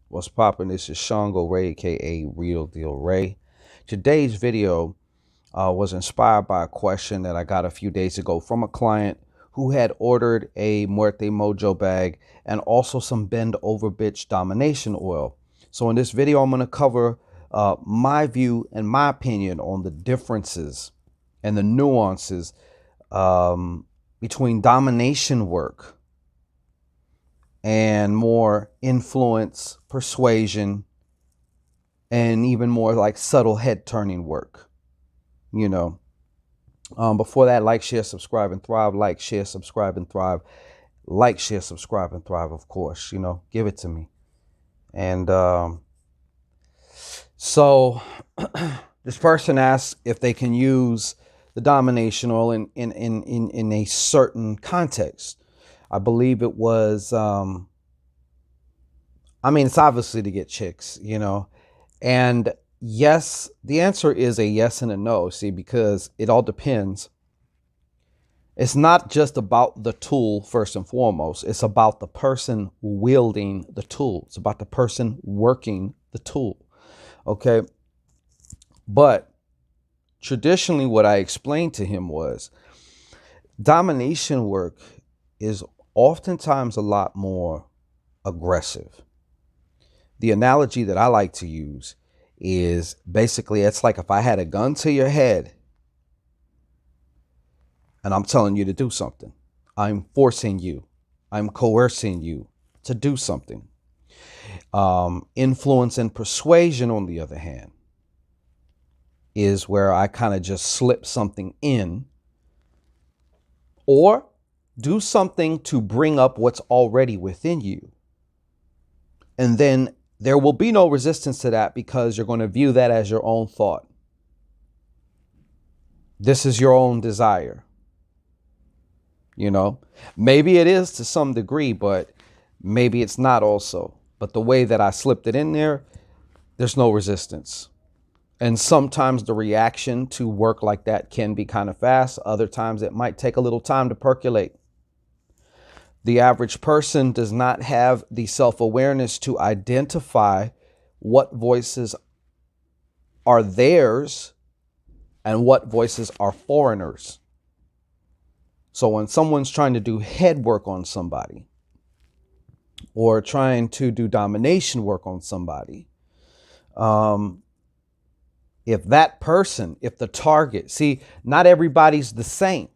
What's poppin'? This is ShanGO Ray, aka Real Deal Ray. Today's video was inspired by a question that I got a few days ago from a client who had ordered a Muerte Mojo bag and also some Bend Over Bitch Domination oil. So in this video, I'm going to cover my view and my opinion on the differences and the nuances between domination work and more influence, persuasion, and even more like subtle head turning work. Before that, like, share, subscribe, and thrive. Like, share, subscribe, and thrive. Like, share, subscribe, and thrive. Of course, give it to me. And so this person asked if they can use the domination oil in a certain context. I believe it was, it's obviously to get chicks, and yes, the answer is a yes and a no, see, because it all depends. It's not just about the tool first and foremost. It's about the person wielding the tool. It's about the person working the tool. Okay. But traditionally, what I explained to him was domination work is oftentimes a lot more aggressive. The analogy that I like to use is basically, it's like if I had a gun to your head and I'm telling you to do something. I'm forcing you. I'm coercing you to do something. Influence and persuasion, on the other hand, is where I kind of just slip something in or do something to bring up what's already within you. And then there will be no resistance to that because you're going to view that as your own thought. This is your own desire. Maybe it is to some degree, but maybe it's not also. But the way that I slipped it in there, there's no resistance. And sometimes the reaction to work like that can be kind of fast. Other times it might take a little time to percolate. The average person does not have the self-awareness to identify what voices are theirs and what voices are foreigners. So when someone's trying to do head work on somebody or trying to do domination work on somebody, if the target, see, not everybody's the same.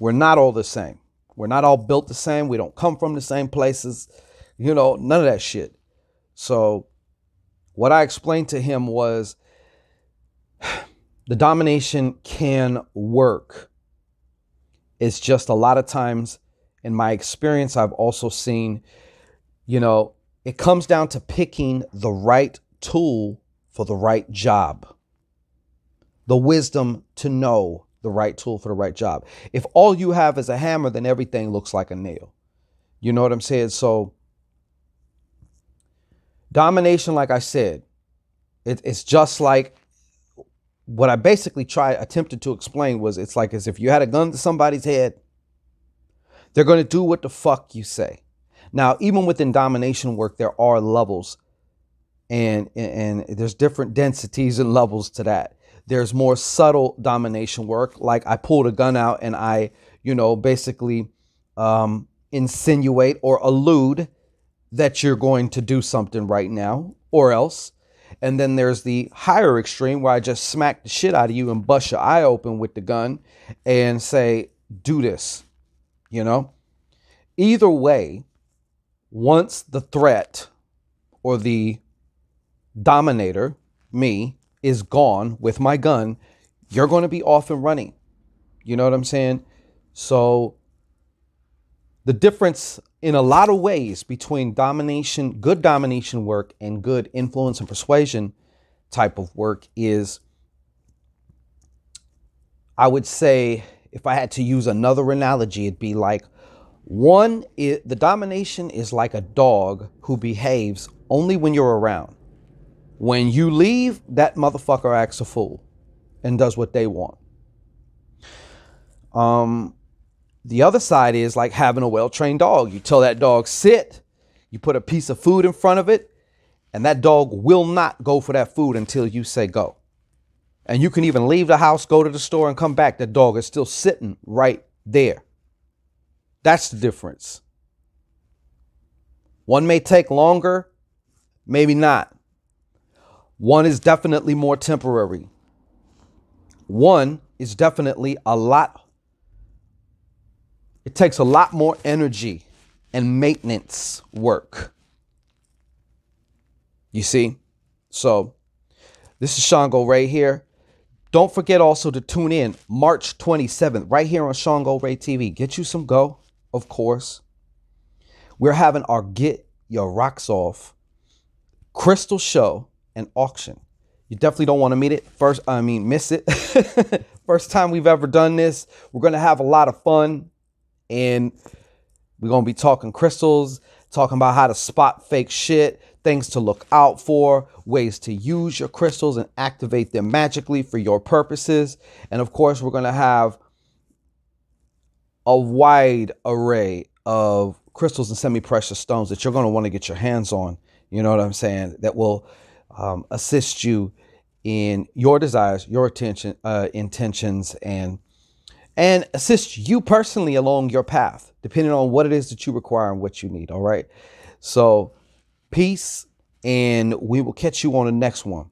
We're not all the same. We're not all built the same. We don't come from the same places, none of that shit. So what I explained to him was the domination can work. It's just a lot of times in my experience, I've also seen, it comes down to picking the right tool for the right job. The wisdom to know the right tool for the right job. If all you have is a hammer, then everything looks like a nail. You know what I'm saying? So domination, like I said, it's just like what I basically attempted to explain was it's like as if you had a gun to somebody's head, they're going to do what the fuck you say. Now, even within domination work, there are levels and there's different densities and levels to that. There's more subtle domination work. Like I pulled a gun out and I, basically insinuate or allude that you're going to do something right now or else. And then there's the higher extreme where I just smack the shit out of you and bust your eye open with the gun and say, do this, Either way, once the threat or the dominator, me, is gone with my gun, you're going to be off and running. You know what I'm saying? So the difference in a lot of ways between good domination work and good influence and persuasion type of work is, I would say, if I had to use another analogy, it'd be like the domination is like a dog who behaves only when you're around. When you leave, that motherfucker acts a fool and does what they want. The other side is like having a well-trained dog. You tell that dog sit, you put a piece of food in front of it, And that dog will not go for that food until you say go. And you can even leave the house, go to the store, and come back. That dog is still sitting right there. That's the difference. One may take longer, maybe not. One is definitely more temporary. One is definitely it takes a lot more energy and maintenance work. You see? So this is ShanGO right here. Don't forget also to tune in March 27th right here on ShanGO Ray TV. Get you some go, of course. We're having our Get Your Rocks Off crystal show and auction. You definitely don't want to miss it. First time we've ever done this. We're going to have a lot of fun, and we're going to be talking crystals, talking about how to spot fake shit, things to look out for, ways to use your crystals and activate them magically for your purposes. And of course, we're going to have a wide array of crystals and semi-precious stones that you're going to want to get your hands on. You know what I'm saying? That will assist you in your desires, your intentions, and assist you personally along your path, depending on what it is that you require and what you need. All right. So peace, and we will catch you on the next one.